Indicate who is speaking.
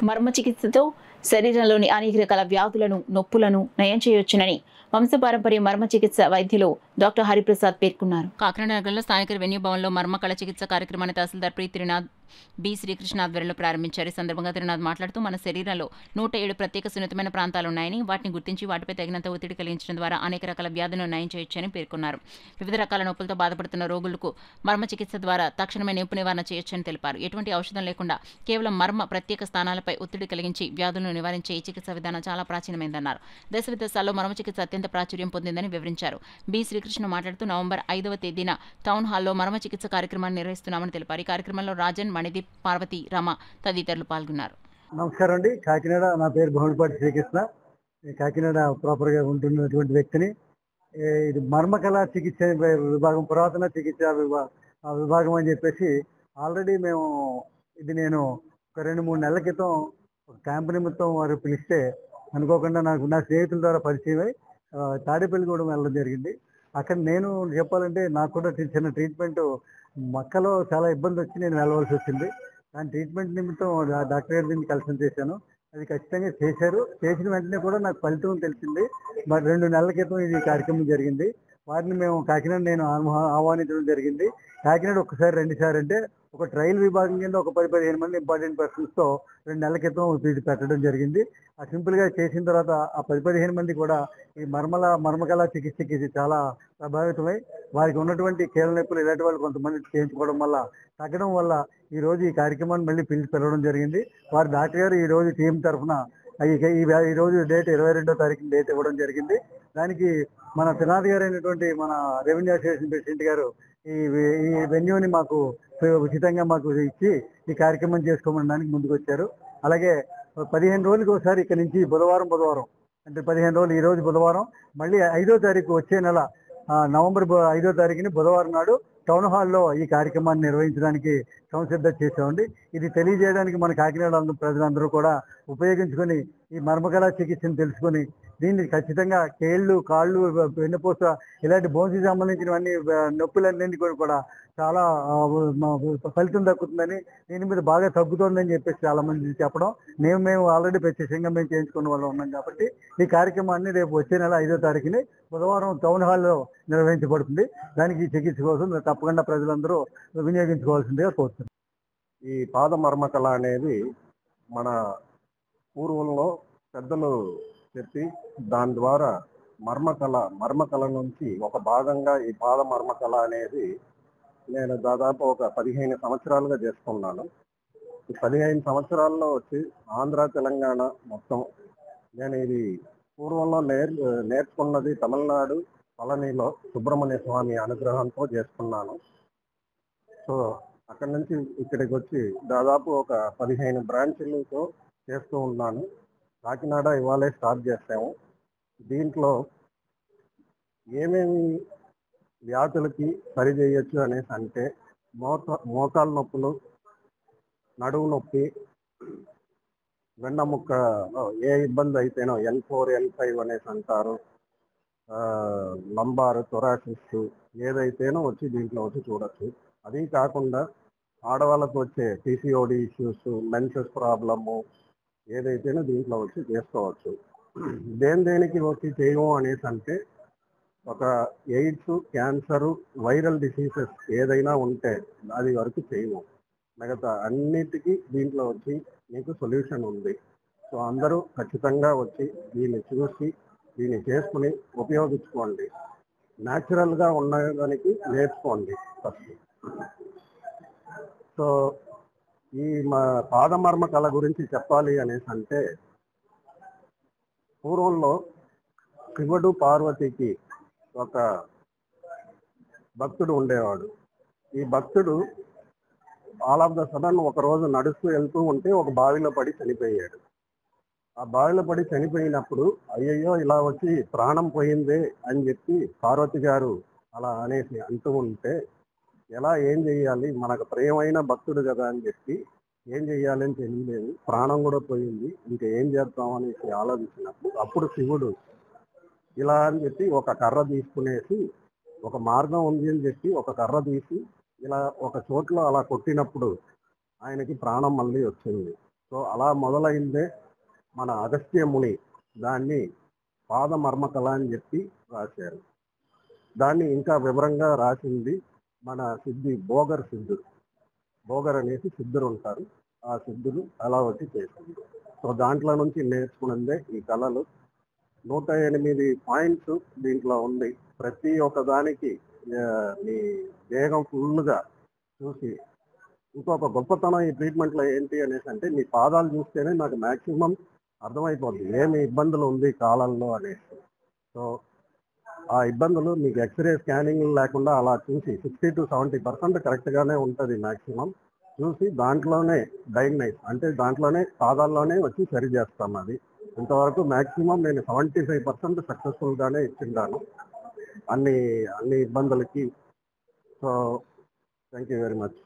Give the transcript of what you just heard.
Speaker 1: మర్మ చికిత్సతో శరీరంలోని అనేక రకాల వ్యాధులను, నొప్పులను నయం చేయొచ్చునని వంశపారంపర్య మర్మ చికిత్స వైద్యులు డాక్టర్ హరిప్రసాద్ పేర్కొన్నారు. కాకినాడ నగరంలో స్థానిక రెవెన్యూ భవన్లో మర్మ కళ చికిత్స కార్యక్రమాన్ని తహసీల్దార్ ప్రీ త్రినాథ్ బి శ్రీకృష్ణ ఆధ్వర్యంలో ప్రారంభించారు. ఈ సందర్భంగా త్రినాథ్ మాట్లాడుతూ మన శరీరంలో 107 ప్రత్యేక సున్నితమైన ప్రాంతాలున్నాయని, వాటిని గుర్తించి వాటిపై తగినంత ఒత్తిడి కలిగించడం ద్వారా అనేక రకాల వ్యాధులను నయం చేయొచ్చని పేర్కొన్నారు. వివిధ రకాల నొప్పులతో బాధపడుతున్న రోగులకు మర్మ చికిత్స ద్వారా తక్షణమే నొప్పి నివారణ చేయొచ్చని తెలిపారు. ఎటువంటి ఔషధం లేకుండా కేవలం మర్మ ప్రత్యేక స్థానాలపై ఒత్తిడి కలిగించి వ్యాధులను నివారించే ఈ చికిత్సా విధానం చాలా ప్రాచీనమైందన్నారు. దేశ విదేశాల్లో మర్మ చికిత్స అత్యంత ప్రాచుర్యం పొందిందని వివరించారు. బి శ్రీకృష్ణ మాట్లాడుతూ నవంబర్ 5వ తేదీన టౌన్ హాల్లో మర్మ చికిత్స కార్యక్రమాన్ని నిర్వహిస్తున్నామని తెలిపారు. ఈ కార్యక్రమంలో రాజన్, మణిదీప్, పార్వతి, రమ తదితరులు పాల్గొన్నారు.
Speaker 2: నమస్కారం అండి. కాకినాడ, నా పేరు బహుళపాటి శ్రీకృష్ణ. కాకినాడ ప్రాపర్గా ఉంటున్నటువంటి వ్యక్తిని. ఇది మర్మకళ చికిత్స విభాగం, పురాతన చికిత్స విభాగం అని చెప్పేసి ఆల్రెడీ నేను ఒక 2-3 నెలల క్రితం క్యాంప్ నిమిత్తం వారు పిలిస్తే అనుకోకుండా నా స్నేహితుల ద్వారా పరిచయం అయి తాడేపల్లిగూడెం వెళ్ళడం జరిగింది. అక్కడ నేను చెప్పాలంటే నాకు కూడా చిన్న ట్రీట్మెంట్ మక్కలో చాలా ఇబ్బంది వచ్చి నేను వెళ్ళవలసి వచ్చింది. దాని ట్రీట్మెంట్ నిమిత్తం డాక్టర్ గారి దీన్ని కన్సల్ట్ చేశాను. అది ఖచ్చితంగా చేశారు. చేసిన వెంటనే కూడా నాకు ఫలితం తెలిసింది. మరి 2 నెలల క్రితం ఇది కార్యక్రమం జరిగింది. వారిని మేము కాకినాడ నేను ఆహ్వానించడం జరిగింది. కాకినాడ ఒకసారి 2 సార్లు అంటే ఒక ట్రయల్ విభాగం కింద ఒక 10-15 మంది ఇంపార్టెంట్ పర్సన్స్తో 2 నెలల క్రితం ఇది పెట్టడం జరిగింది. ఆ సింపుల్గా చేసిన తర్వాత ఆ 10-15 మంది కూడా ఈ మర్మకళ చికిత్సకి ఇది చాలా ప్రభావితమై వారికి ఉన్నటువంటి కీళ్ళ నొప్పులు ఇలాంటి వాళ్ళు కొంతమంది చేయించుకోవడం వల్ల తగ్గడం వల్ల ఈ రోజు ఈ కార్యక్రమాన్ని మళ్ళీ పిలవడం జరిగింది. వారి డాక్టర్ గారు ఈ రోజు టీం తరఫున ఈ రోజు డేట్ 22వ తారీఖున డేట్ ఇవ్వడం జరిగింది. దానికి మన త్రినాథ్ గారు అయినటువంటి మన రెవెన్యూ అసోసియేషన్ ప్రెసిడెంట్ గారు ఈ వెన్యూని మాకు ఉచితంగా మాకు ఇచ్చి ఈ కార్యక్రమం చేసుకోమనడానికి ముందుకు వచ్చారు. అలాగే 15 రోజులకు ఒకసారి ఇక్కడ నుంచి బుధవారం అంటే 15 రోజులు, ఈ రోజు బుధవారం, మళ్ళీ 5వ తారీఖు వచ్చే నెల నవంబర్ 5వ తారీఖుని బుధవారం నాడు టౌన్ హాల్లో ఈ కార్యక్రమాన్ని నిర్వహించడానికి సంసిద్ధత చేశామండి. ఇది తెలియజేయడానికి మన కాకినాడ ప్రజలందరూ కూడా ఉపయోగించుకొని ఈ మర్మకళ చికిత్సను తెలుసుకొని దీన్ని ఖచ్చితంగా కేళ్ళు, కాళ్ళు, వెన్నుపూస ఇలాంటి బోన్స్కి సంబంధించినవన్నీ నొప్పులన్నింటి కూడా చాలా ఫలితం దక్కుతుందని, దీని మీద బాగా తగ్గుతుందని చెప్పేసి చాలా మంది చెప్పడం, మేము ఆల్రెడీ ప్రత్యక్షంగా మేము చేయించుకున్న వాళ్ళు ఉన్నాం కాబట్టి ఈ కార్యక్రమాన్ని రేపు వచ్చే నెల 5వ తారీఖుని బుధవారం టౌన్ హాల్లో నిర్వహించబడుతుంది. దానికి ఈ చికిత్స కోసం తప్పకుండా ప్రజలందరూ వినియోగించుకోవాల్సిందిగా కోరుతున్నాం.
Speaker 3: ఈ పాద మర్మకళ అనేది మన పూర్వంలో పెద్దలు చెప్పి దాని ద్వారా మర్మకళ నుంచి ఒక భాగంగా ఈ పాద మర్మకళ అనేది నేను దాదాపు ఒక 15 సంవత్సరాలుగా చేసుకున్నాను. ఈ 15 సంవత్సరాల్లో వచ్చి ఆంధ్ర, తెలంగాణ మొత్తం నేను ఇది పూర్వంలో నేర్చుకున్నది తమిళనాడు పళనిలో సుబ్రహ్మణ్య స్వామి అనుగ్రహంతో చేసుకున్నాను. సో అక్కడి నుంచి ఇక్కడికి వచ్చి దాదాపు ఒక 15 బ్రాంచ్లతో చేస్తూ ఉన్నాను. కాకినాడ ఇవాళే స్టార్ట్ చేసాము. దీంట్లో ఏమేమి వ్యాధులకి సరి చేయొచ్చు అనేసి అంటే మోకాలు నొప్పులు, నడువు నొప్పి, వెన్నముక్క ఏ ఇబ్బంది అయితేనో L4, L5 అనేసి అంటారు, లంబార్, థొరాసిస్ ఏదైతేనో వచ్చి దీంట్లో వచ్చి చూడొచ్చు. అది కాకుండా ఆడవాళ్ళకు వచ్చే PCOD ఇష్యూస్, మెన్సెస్ ప్రాబ్లము ఏదైతేనో దీంట్లో వచ్చి చేసుకోవచ్చు. దేనికి వచ్చి చేయము అనేసి అంటే ఒక ఎయిడ్స్, క్యాన్సరు, వైరల్ డిసీజెస్ ఏదైనా ఉంటే అది వరకు చేయము. మిగతా అన్నిటికీ దీంట్లో వచ్చి మీకు సొల్యూషన్ ఉంది. సో అందరూ ఖచ్చితంగా వచ్చి దీన్ని చూసి దీన్ని చేసుకుని ఉపయోగించుకోండి. న్యాచురల్గా ఉండడానికి నేర్చుకోండి ఫస్ట్. సో ఈ పాదమర్మ కళ గురించి చెప్పాలి అనేసి అంటే పూర్వంలో శివుడు పార్వతికి ఒక భక్తుడు ఉండేవాడు. ఈ భక్తుడు ఆల్ ఆఫ్ ద సడన్ ఒక రోజు నడుస్తూ వెళ్తూ ఉంటే ఒక బావిలో పడి చనిపోయాడు. ఆ బావిలో పడి చనిపోయినప్పుడు అయ్యయ్యో ఇలా వచ్చి ప్రాణం పోయిందే అని చెప్పి పార్వతి గారు అలా అనేసి అంటూ ఉంటే ఏం చెయ్యాలి, మనకు ప్రియమైన భక్తుడు కదా అని చెప్పి ఏం చెయ్యాలి అని తెలియలేదు, ప్రాణం కూడా పోయింది, ఇంకా ఏం చేద్దాం అనేసి ఆలోచించినప్పుడు అప్పుడు శివుడు ఇలా అని చెప్పి ఒక కర్ర తీసుకునేసి, ఒక మార్గం ఉంది అని చెప్పి ఒక కర్ర తీసి ఇలా ఒక చోట్ల అలా కొట్టినప్పుడు ఆయనకి ప్రాణం మళ్ళీ వచ్చింది. సో అలా మొదలైందే మన అగస్త్య ముని దాన్ని పాద మర్మకళ అని చెప్పి రాశారు. దాన్ని ఇంకా వివరంగా రాసింది మన సిద్ధి భోగర్ అనేసి సిద్ధుడు ఉంటారు. ఆ సిద్ధుడు అలా వచ్చి చేసింది. సో దాంట్లో నుంచి నేర్చుకున్నదే ఈ కళలు. 108 పాయింట్స్ దీంట్లో ఉంది. ప్రతి ఒక్క దానికి మీ దేహం ఫుల్గా చూసి, ఇంకొక గొప్పతనం ఈ ట్రీట్మెంట్లో ఏంటి అనేసి అంటే, మీ పాదాలు చూస్తేనే నాకు మ్యాక్సిమం అర్థమైపోద్ది ఏమి ఇబ్బందులు ఉంది కాలంలో అనేసి. సో ఆ ఇబ్బందులు మీకు ఎక్స్రే స్కానింగ్ లేకుండా అలా చూసి 60 to 70% కరెక్ట్గానే ఉంటుంది మ్యాక్సిమం. చూసి దాంట్లోనే డయాగ్నైజ్ అంటే దాంట్లోనే పాదాల్లోనే వచ్చి సరి చేస్తాను. అది ఇంతవరకు మ్యాక్సిమం నేను 75% సక్సెస్ఫుల్గానే ఇచ్చిండాను అన్ని ఇబ్బందులకి. So thank you very much.